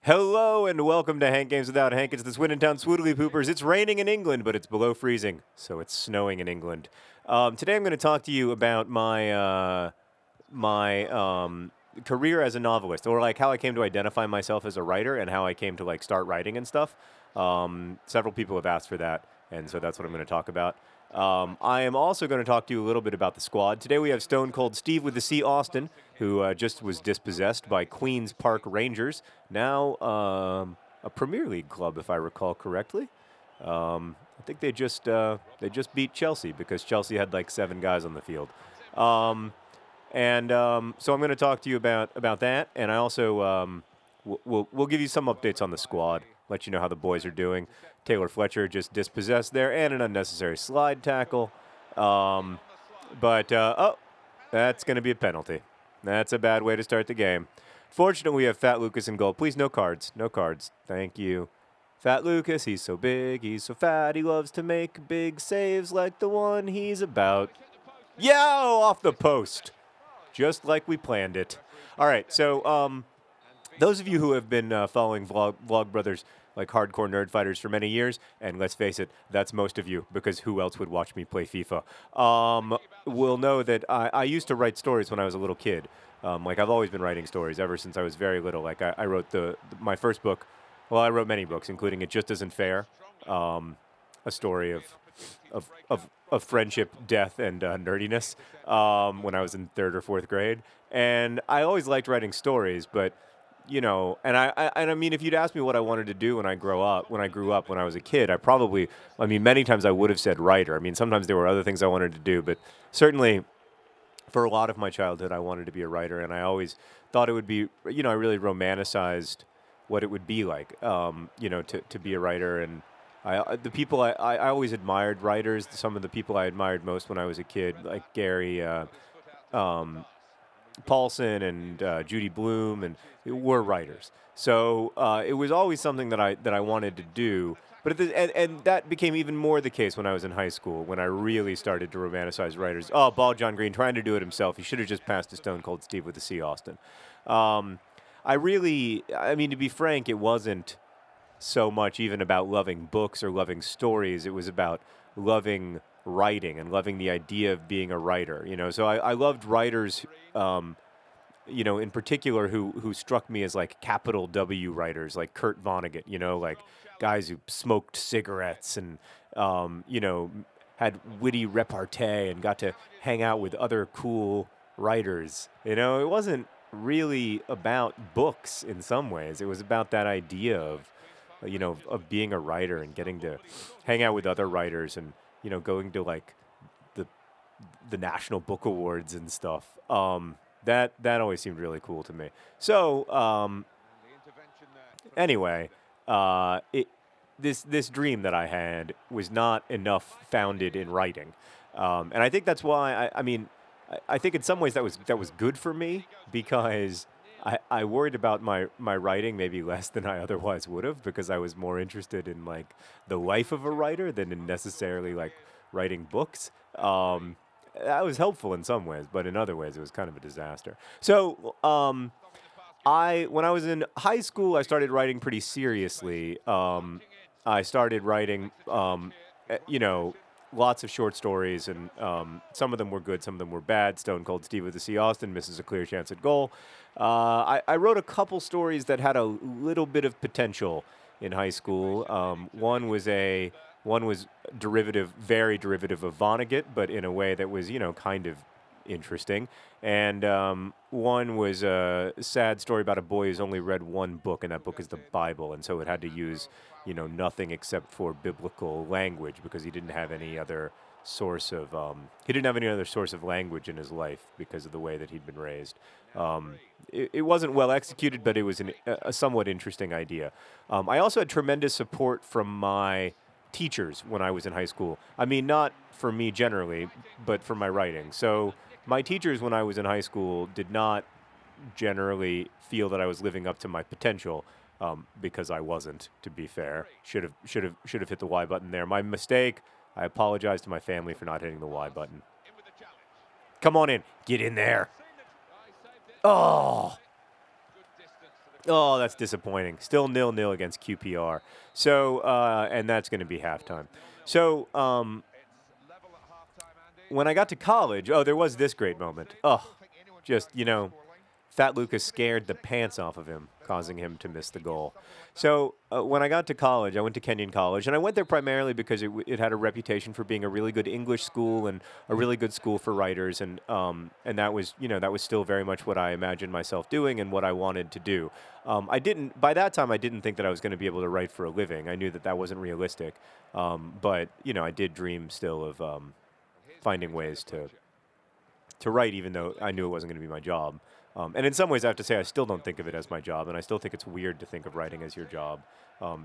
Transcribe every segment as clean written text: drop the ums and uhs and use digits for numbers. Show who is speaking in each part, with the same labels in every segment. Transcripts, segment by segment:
Speaker 1: Hello and welcome to Hank Games Without Hank. It's the Swindon Town Swoodilypoopers. It's raining in England, but it's below freezing, so it's snowing in England. Today I'm going to talk to you about my career as a novelist, or like how I came to identify myself as a writer and how I came to like start writing and stuff. Several people have asked for that, and so that's what I'm going to talk about. I am also going to talk to you a little bit about the squad. Today we have Stone Cold Steve with the C. Austin, who just was dispossessed by Queens Park Rangers, now a Premier League club, if I recall correctly. I think they just beat Chelsea because Chelsea had like 7 guys on the field. So I'm going to talk to you about that, and I also we'll give you some updates on the squad, let you know how the boys are doing. Taylor Fletcher just dispossessed there, and an unnecessary slide tackle. Oh, that's going to be a penalty. That's a bad way to start the game. Fortunately, we have Fat Lucas in goal. Please, no cards. No cards. Thank you. Fat Lucas, he's so big, he's so fat, he loves to make big saves like the one he's about. Yo, off the post. Just like we planned it. All right, so those of you who have been following Vlog Brothers like hardcore nerd fighters for many years, and let's face it, that's most of you, because who else would watch me play FIFA, will know that I used to write stories when I was a little kid. Like, I've always been writing stories ever since I was very little. Like, I wrote my first book. Well, I wrote many books, including It Just Isn't Fair, a story of friendship, death, and nerdiness when I was in 3rd or 4th grade. And I always liked writing stories, but you know, and I mean, if you'd asked me what I wanted to do when I grew up, when I was a kid, many times I would have said writer. I mean, sometimes there were other things I wanted to do, but certainly for a lot of my childhood, I wanted to be a writer, and I always thought it would be, I really romanticized what it would be like, to be a writer. And I always admired writers. Some of the people I admired most when I was a kid, like Gary, Paulson and Judy Blume, and were writers. So it was always something that I wanted to do. But and that became even more the case when I was in high school, when I really started to romanticize writers. Oh, Ball John Green trying to do it himself. He should have just passed to Stone Cold Steve with the C. Austin. I mean, to be frank, it wasn't so much even about loving books or loving stories. It was about loving writing and loving the idea of being a writer. So I loved writers, in particular who struck me as like capital W writers, like Kurt Vonnegut, like guys who smoked cigarettes and, had witty repartee and got to hang out with other cool writers. It wasn't really about books in some ways. It was about that idea of being a writer and getting to hang out with other writers and, going to like the National Book Awards and stuff. That always seemed really cool to me. So anyway, this dream that I had was not enough founded in writing, and I think that's why I think in some ways that was good for me, because I worried about my writing maybe less than I otherwise would have, because I was more interested in like the life of a writer than in necessarily like writing books. That was helpful in some ways, but in other ways it was kind of a disaster. So when I was in high school, I started writing pretty seriously. I started writing, lots of short stories, and some of them were good, some of them were bad. Stone Cold Steve with the C. Austin misses a clear chance at goal. I wrote a couple stories that had a little bit of potential in high school. One was very derivative of Vonnegut, but in a way that was, kind of interesting. And one was a sad story about a boy who's only read one book, and that book is the Bible, and so it had to use, nothing except for biblical language, because he didn't have any other source of language in his life because of the way that he'd been raised. It wasn't well executed, but it was a somewhat interesting idea. I also had tremendous support from my teachers when I was in high school. I mean, not for me generally, but for my writing. So my teachers when I was in high school did not generally feel that I was living up to my potential, because I wasn't, to be fair. Should have hit the Y button there. My mistake. I apologize to my family for not hitting the Y button. Come on in. Get in there. Oh. Oh, that's disappointing. Still 0-0 against QPR. So, and that's going to be halftime. So, when I got to college, there was this great moment. Just, Fat Lucas scared the pants off of him, causing him to miss the goal. So when I got to college, I went to Kenyon College, and I went there primarily because it had a reputation for being a really good English school and a really good school for writers, and that was still very much what I imagined myself doing and what I wanted to do. By that time I didn't think that I was going to be able to write for a living. I knew that wasn't realistic, but I did dream still of finding ways to write, even though I knew it wasn't going to be my job. And in some ways, I have to say, I still don't think of it as my job, and I still think it's weird to think of writing as your job,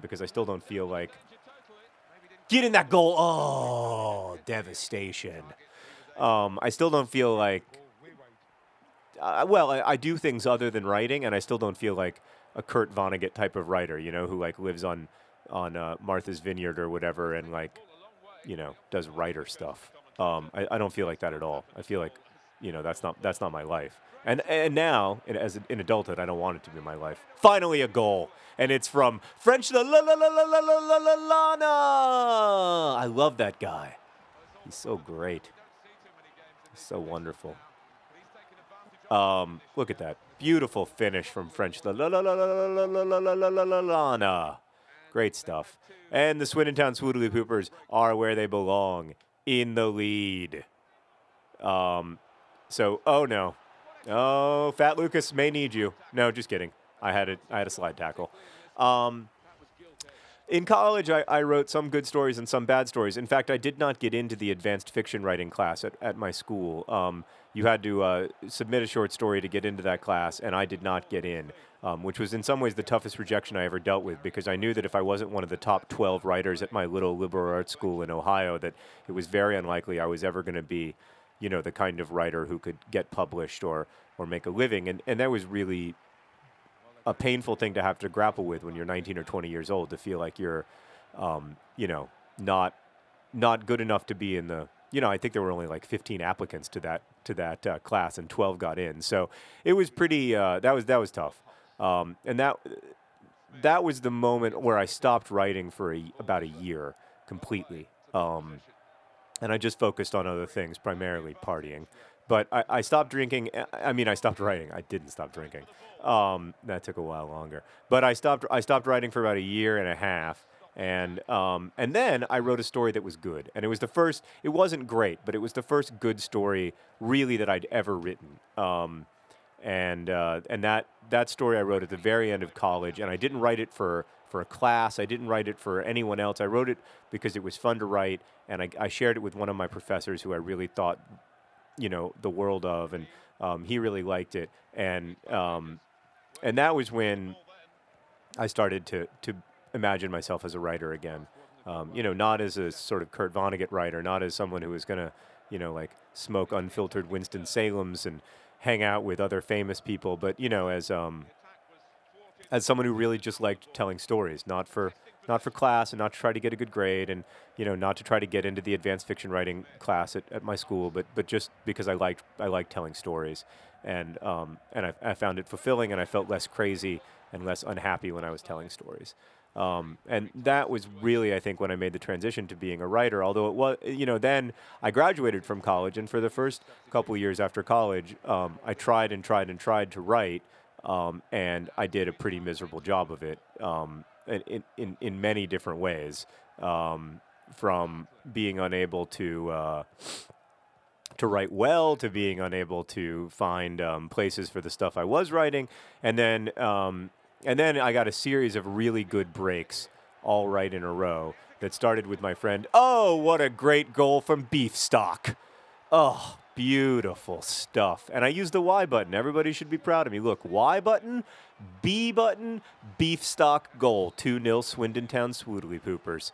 Speaker 1: because I still don't feel like... Get in that goal! Oh, devastation. I still don't feel like... I do things other than writing, and I still don't feel like a Kurt Vonnegut type of writer, who, lives on Martha's Vineyard or whatever and, does writer stuff. I don't feel like that at all. I feel like, that's not my life. And now, in adulthood, I don't want it to be my life. Finally, a goal. And it's from French La La La La La La La La La Lana. I love that guy. He's so great. He's so wonderful. Look at that. Beautiful finish from French La La La La La La La La La La La La Lana. Great stuff. And the Swindon Town Swoodilypoopers are where they belong, in the lead. Oh no. Oh, Fat Lucas may need you. No, just kidding. I had a slide tackle. In college, I wrote some good stories and some bad stories. In fact, I did not get into the advanced fiction writing class at my school. You had to submit a short story to get into that class, and I did not get in, which was in some ways the toughest rejection I ever dealt with, because I knew that if I wasn't one of the top 12 writers at my little liberal arts school in Ohio, that it was very unlikely I was ever going to be the kind of writer who could get published or make a living. And that was really a painful thing to have to grapple with when you're 19 or 20 years old, to feel like you're, not good enough to be in the, I think there were only 15 applicants to that class, and 12 got in. So it was pretty, that was tough. And that was the moment where I stopped writing for about a year completely. And I just focused on other things, primarily partying. But I stopped drinking. I stopped writing. I didn't stop drinking. That took a while longer. But I stopped writing for about a year and a half. And then I wrote a story that was good. And it was the first, it wasn't great, but it was the first good story really that I'd ever written. And that story I wrote at the very end of college. And I didn't write it for a class. I didn't write it for anyone else. I wrote it because it was fun to write, and I shared it with one of my professors who I really thought, the world of, and he really liked it, and that was when I started to imagine myself as a writer again, not as a sort of Kurt Vonnegut writer, not as someone who was gonna, smoke unfiltered Winston-Salems and hang out with other famous people, but as someone who really just liked telling stories, not for class, and not to try to get a good grade, and not to try to get into the advanced fiction writing class at my school, but just because I liked telling stories, and I found it fulfilling, and I felt less crazy and less unhappy when I was telling stories. And that was really, I think, when I made the transition to being a writer, although it was, then I graduated from college, and for the first couple years after college, I tried to write, and I did a pretty miserable job of it, in many different ways, from being unable to write well, to being unable to find places for the stuff I was writing, and then I got a series of really good breaks, all right in a row, that started with my friend. Oh, what a great goal from Beefstock! Oh, beautiful stuff. And I used the Y button. Everybody should be proud of me. Look, Y button, B button, Beefstock goal. 2-0 Swindon Town Swoodilypoopers.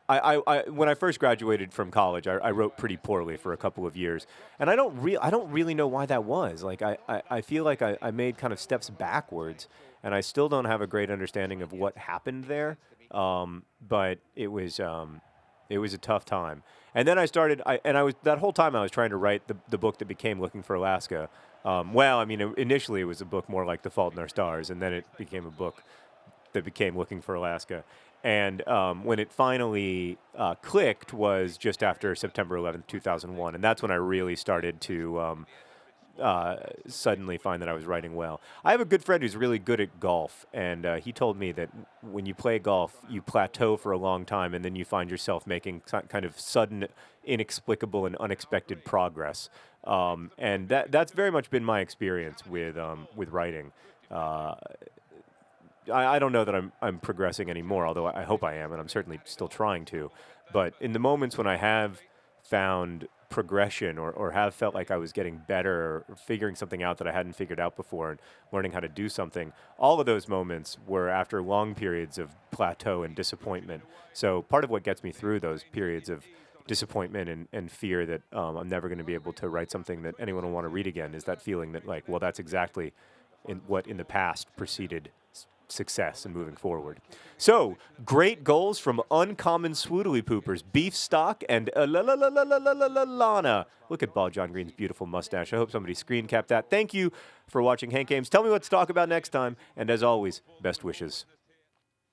Speaker 1: When I first graduated from college, I wrote pretty poorly for a couple of years. And I don't really know why that was. I feel like I made kind of steps backwards, and I still don't have a great understanding of what happened there. But it was a tough time. And then that whole time I was trying to write the book that became Looking for Alaska. Well, I mean, initially it was a book more like The Fault in Our Stars, and then it became a book that became Looking for Alaska. And when it finally clicked was just after September 11th, 2001. And that's when I really started to suddenly find that I was writing well. I have a good friend who's really good at golf, and he told me that when you play golf, you plateau for a long time, and then you find yourself making kind of sudden, inexplicable, and unexpected progress. And that's very much been my experience with writing. Uh, I don't know that I'm progressing anymore, although I hope I am, and I'm certainly still trying to. But in the moments when I have found progression or have felt like I was getting better or figuring something out that I hadn't figured out before and learning how to do something, all of those moments were after long periods of plateau and disappointment. So part of what gets me through those periods of disappointment and fear that I'm never going to be able to write something that anyone will want to read again is that feeling that, like, well, that's exactly what in the past preceded success and moving forward. So, great goals from Uncommon Swoodilypoopers, Beef Stock, and Lana. Look at Ball John Green's beautiful mustache. I hope somebody screen capped that. Thank you for watching Hank Games. Tell me what to talk about next time, and as always, best wishes.